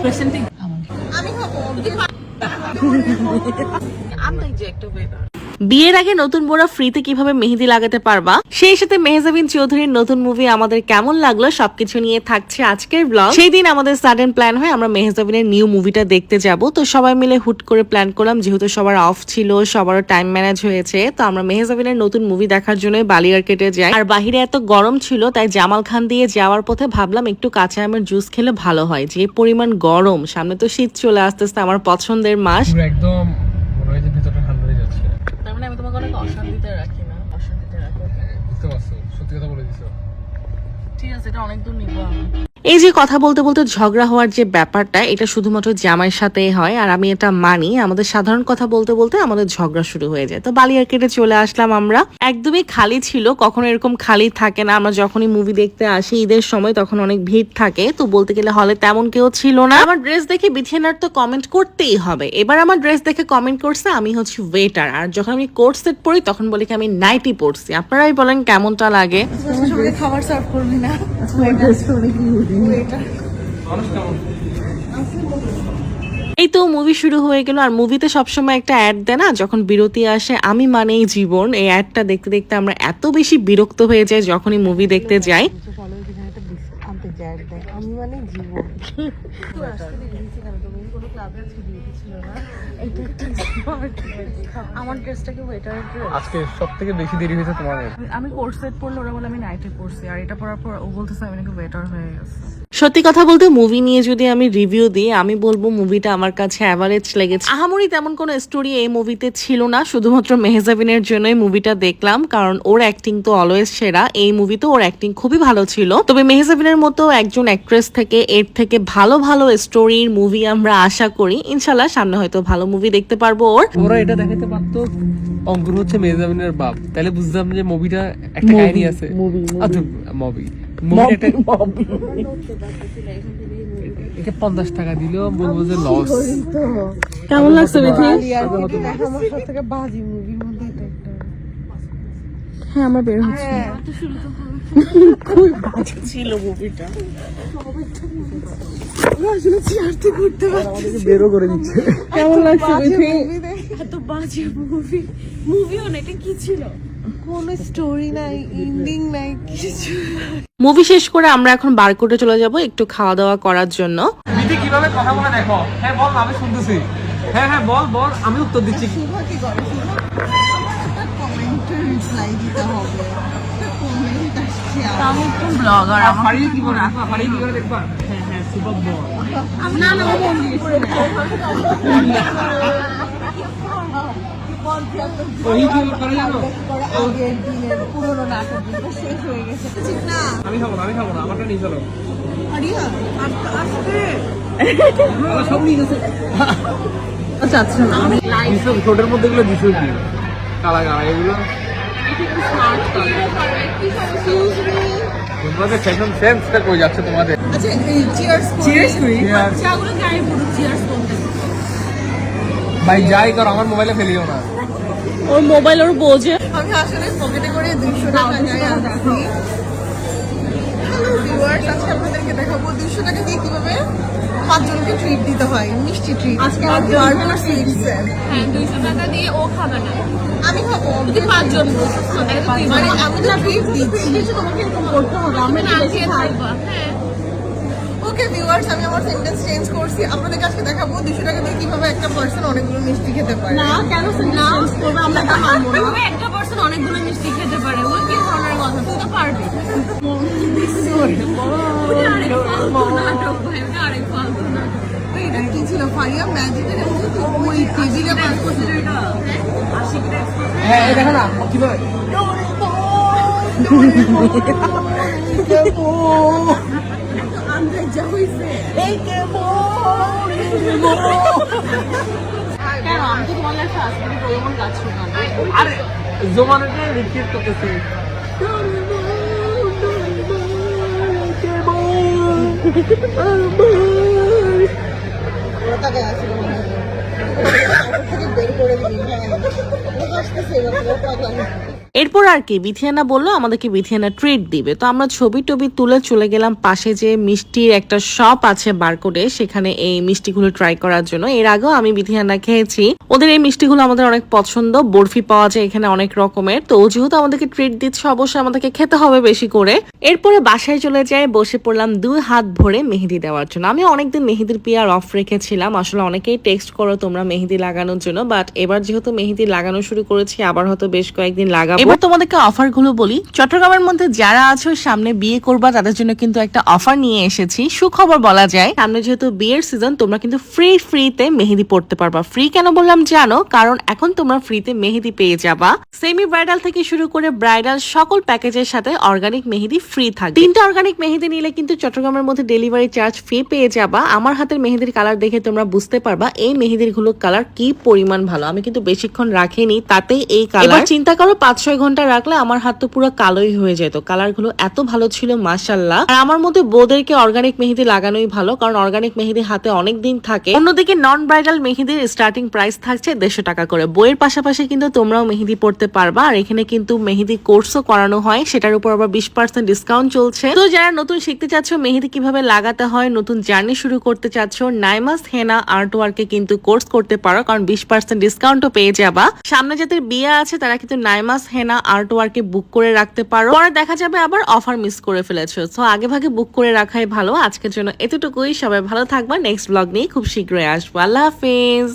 Presenting আমি হবো বিয়ের আগে নতুন বউরা ফ্রিতে কিভাবে মেহেদি লাগাতে পারবা, সেই সাথে মেহজাবিন চৌধুরীর নতুন মুভি আমাদের কেমন লাগলো সবকিছু নিয়ে থাকছে আজকের ব্লগ। সেই দিন আমাদের সাডেন প্ল্যান হয় আমরা মেহজাবিনের নিউ মুভিটা দেখতে যাব। তো সবাই মিলে হুট করে প্ল্যান করলাম, যেহেতু সবার অফ ছিল, সবারও টাইম ম্যানেজ হয়েছে, তো আমরা মেহজাবিনের নতুন মুভি দেখার জন্য বালিয়ারকেটে যাই। আর বাহিরে এত গরম ছিল, তাই জামাল খান দিয়ে যাওয়ার পথে ভাবলাম একটু কাঁচা আমের জুস খেলে ভালো হয়। যে পরিমাণ গরম, সামনে তো শীত চলে আসতেছে, আমার পছন্দের মাস। একদম ভেতরটা ঠান্ডা হয়ে যাচ্ছে। তার মানে আমি তোমাকে অনেক অশান্তিতে রাখি না, অশান্তিতে রাখো। বুঝতে পারছো, সত্যি কথা বলে দিছো। ঠিক আছে, এটা অনেক দূর নিবো আমি। এই যে কথা বলতে বলতে ঝগড়া হওয়ার যে ব্যাপারটা, এটা শুধুমাত্র জামাইয়ের সাথেই হয়, আর আমি এটা মানি। আমাদের সাধারণ কথা বলতে বলতে আমাদের ঝগড়া শুরু হয়ে যায়। তো বালিয়ারকেটে চলে আসলাম আমরা, একদমই খালি ছিল, কখনো এরকম খালি থাকে না। আমরা যখনই মুভি দেখতে আসি ঈদের সময়, তখন অনেক ভিড় থাকে। তো বলতে গেলে হলে তেমন কেউ ছিল না। আমার ড্রেস দেখে বিথিয়ানার তো কমেন্ট করতেই হবে। এবার আমার ড্রেস দেখে কমেন্ট করছে আমি হচ্ছে ওয়েটার, আর যখন আমি কোট সেট পরি তখন বলি কি আমি নাইটি পরছি। আপনারাই বলেন কেমনটা লাগে। সবাইকে খাবার সার্ভ করবি না? এই তো মুভি শুরু হয়ে গেল। আর মুভিতে সবসময় একটা অ্যাড দেয় না, যখন বিরতি আসে, আমি মানেই জীবন। এই অ্যাডটা দেখতে দেখতে আমরা এত বেশি বিরক্ত হয়ে যাই যখনই মুভি দেখতে যাই। আমি মানে জীবন আমার ড্রেসটাকে ওয়েটারের ড্রেস। আজকে সবথেকে বেশি দেরি হয়েছে তোমাদের। আমি কোট সেট পরলে ওরা বলে আমি নাইটে পরছি, আর এটা পরার পর ও বলতেছে আমি নাকি বেটার হয়ে গেছে। সত্যি কথা বলতে মুভি নিয়ে যদি আমি রিভিউ দিই, আমি বলবো মুভিটা আমার কাছে অ্যাভারেজ লেগেছে। আহামরি তেমন কোনো স্টোরি এই মুভিতে ছিল না, শুধুমাত্র মেহজাবিনের জন্যই মুভিটা দেখলাম, কারণ ওর অ্যাক্টিং তো অলওয়েজ সেরা। এই মুভিতে ওর অ্যাক্টিং খুবই ভালো ছিল। তবে মেহজাবিনের মতো একজন অ্যাক্ট্রেস থেকে এর থেকে ভালো ভালো স্টোরির মুভি আমরা আশা করি। ইনশাল্লাহ সামনে হয়তো ভালো মুভি দেখতে পারবো ওর। ওরা এটা দেখাতে পারতো অঙ্কুর হচ্ছে মেহজাবিনের বাপ, তাহলে বুঝতাম যে মুভিটা একটা কাহিনী আছে। এটা 50 টাকা দিলেও বলবো যে লস। কেমন লাগছে বিথি? আমার সবথেকে বাজে মুভির মধ্যে এটা একটা। হ্যাঁ, আমার বের হচ্ছে। খুব বাজে ছিল মুভিটা। আসলে চেয়ার থেকে উঠতে পারছি না। বেরও করে দিচ্ছে। কেমন লাগছে বিথি? এত বাজে মুভিও না, এটা কি ছিল? কোন স্টোরি নাই, এন্ডিং নাই, কিছু। মুভি শেষ করে আমরা এখন বারকোটে চলে যাব একটু খাওয়া দাওয়া করার জন্য। বিধি কিভাবে কথা বলে দেখো। হ্যাঁ বল, আমি শুনতেছি। হ্যাঁ হ্যাঁ বল বল, আমি উত্তর দিচ্ছি। শুভা কি করে? কমেন্টে রিপ্লাই দিতে হবে। কমেন্ট আসছে আমি একটু ব্লগার, আমার ফাড়ি কি করে আসবা, ফাড়ি কি করে দেখবা? হ্যাঁ হ্যাঁ সুপার বল। না না ওই কি করে জানো? আগের দিনের পুরোনো নাটক শেষ হয়ে গেছে। ঠিক না? আমি খাবো না, আমারটা নিয়ে চলো। আরিয়া আজকে আমার সব নিয়ে গেছে। আচ্ছা আচ্ছা, আমি ছোটের মধ্যে এগুলো দিছো কি কালা কালা এগুলো তোমাদের ফ্যাশন সেন্সটা কই যাচ্ছে তোমাদের? আচ্ছা চিয়ার্স করি। চাগুলো গায়ে পুরো চিয়ার্স করতে। ভাই যাই কর, আমার মোবাইলে ফেলিও না। ওর মোবাইল ওর বোঝে। আমি আসলে পকেটে করে 200 টাকা নিয়ে আসছি। হ্যালো ভিউয়ার্স, আজকে আপনাদেরকে দেখাবো 200 টাকা দিয়ে কিভাবে 5 জনকে ট্রিট দিতে হয়, মিষ্টি ট্রিট। আজকে বার্গার সিরিজে হ্যাঁ 200 টাকা দিয়ে ও খাবে না, আমি খাবো। যদি 5 জন মানে আমি তো ট্রিট দিচ্ছি, তোমাকে এরকম করতে হবে। আমি না খেয়ে থাকবা। হ্যাঁ ওকে ভিউয়ার্স, আমি আমার সেন্টেন্স চেঞ্জ করছি। আপনাদের কাছে দেখাবো 200 টাকা দিয়ে কিভাবে একটা পার্সন অনেকগুলো মিষ্টি খেতে পারে। না কেন না করবে, আমরা এটা মানবো না। কিভাবে একটা পারসন অনেকগুলো মিষ্টি খেতে পারে? ও কি ধরনের কথা? তুই তো পারবি। নাটক ভাই, ওটা আরেক ফালতু নাটক। এটা কি ছিল? ফারিয়া ম্যাজিকের ওই টেবিলে পাস করছিল এটা। হ্যাঁ এই দেখো না কিভাবে আন্দাজ যা হইছে। এই কে কেন আমি তো তোমার কাছে আসবো, প্রয়োজন গাছ শোনানো। আরে জমানাটা রিপিট করতেছে। ওটাকে আসলে মনে হয় বের করে দিবি। হ্যাঁ আসতেছে এবার পাগলামি। এরপর আর কি বিথিয়ানা বললো আমাদেরকে বিথিয়ানা ট্রিট দিবে, তো আমরা ছবি টবি তুলে চলে গেলাম পাশে যে মিষ্টির একটা শপ আছে বারকোডে, সেখানে এই মিষ্টিগুলো ট্রাই করার জন্য। এর আগেও আমি বিথিয়ানা খেয়েছি, ওদের এই মিষ্টিগুলো আমাদের অনেক পছন্দ। বরফি পাওয়া যায় এখানে অনেক রকমের, তো যেহেতু আমাদেরকে ট্রিট দিচ্ছে অবশ্যই আমাদেরকে খেতে হবে বেশি করে। এরপরে বাসায় চলে যাই, বসে পড়লাম 2 হাত ভরে মেহেদি দেওয়ার জন্য। আমি অনেকদিন মেহেদির পিয়ার অফ রেখেছিলাম, আসলে অনেকেই টেক্সট করো তোমরা মেহেদি লাগানোর জন্য, বাট এবার যেহেতু মেহেদি লাগানো শুরু করেছি আবার হয়তো বেশ কয়েকদিন লাগাবো। এবার তোমাদেরকে অফার গুলো বলি। চট্টগ্রামের মধ্যে যারা আছো সামনে বিয়ে করবা তাদের জন্য কিন্তু একটা অফার নিয়ে এসেছি, সুখবর বলা যায়। সামনে যেহেতু বিয়ের সিজন, তোমরা কিন্তু ফ্রিতে মেহেদি পড়তে পারবা। ফ্রি কেন বললাম জানো? কারণ এখন তোমরা ফ্রিতে মেহেদি পেয়ে যাবা। সেমি ব্রাইডাল থেকে শুরু করে ব্রাইডাল সকল প্যাকেজের সাথে অর্গানিক মেহেদি ফ্রি থাকবে। 3টা অর্গানিক মেহেদি নিলে কিন্তু চট্টগ্রামের মধ্যে ডেলিভারি চার্জ ফ্রি পেয়ে যাবা। আমার হাতের মেহেদির কালার দেখে তোমরা বুঝতে পারবা এই মেহেদির গুলো কালার কি পরিমাণ ভালো। আমি কিন্তু বেশিক্ষণ রাখিনি, তাতেই এই কালার। এবার চিন্তা করো 5-6 ঘন্টা রাখলে আমার হাত তো পুরো কালোই হয়ে যেত। কালার গুলো এত ভালো ছিল মাশাআল্লাহ। আর আমার মতে বোদেরকে অর্গানিক মেহেদি লাগানোই ভালো, কারণ অর্গানিক মেহেদি হাতে অনেক দিন থাকে। অন্যদিকে নন ব্রাইডাল মেহেদির স্টার্টিং প্রাইস থাকছে 150 টাকা করে। বইয়ের পাশাপাশি কিন্তু তোমরাও মেহেদি পড়তে পারবা। আর এখানে কিন্তু মেহেদি কোর্সও করানো হয়, সেটার উপর আবার 20% ডিসকাউন্ট চলছে। তো যারা নতুন শিখতে চাচ্ছ মেহেদি কিভাবে লাগাতে হয়, নতুন জার্নি শুরু করতে চাচ্ছ, নাইমাস হেনা আর্ট ওয়ার্কে কিন্তু কোর্স করতে পারো, কারণ 20% ডিসকাউন্টও পেয়ে যাবা। সামনে যাদের বিয়ে আছে তারা কিন্তু নাইমাস হেনা আর্ট ওয়ার্কে বুক করে রাখতে পারো, পরে দেখা যাবে আবার অফার মিস করে ফেলেছো। তো আগে ভাগে বুক করে রাখাই ভালো। আজকের জন্য এতটুকুই, সবাই ভালো থাকবা। নেক্সট ব্লগ নিয়ে খুব শীঘ্রই আসবো। আল্লাহ হাফেজ।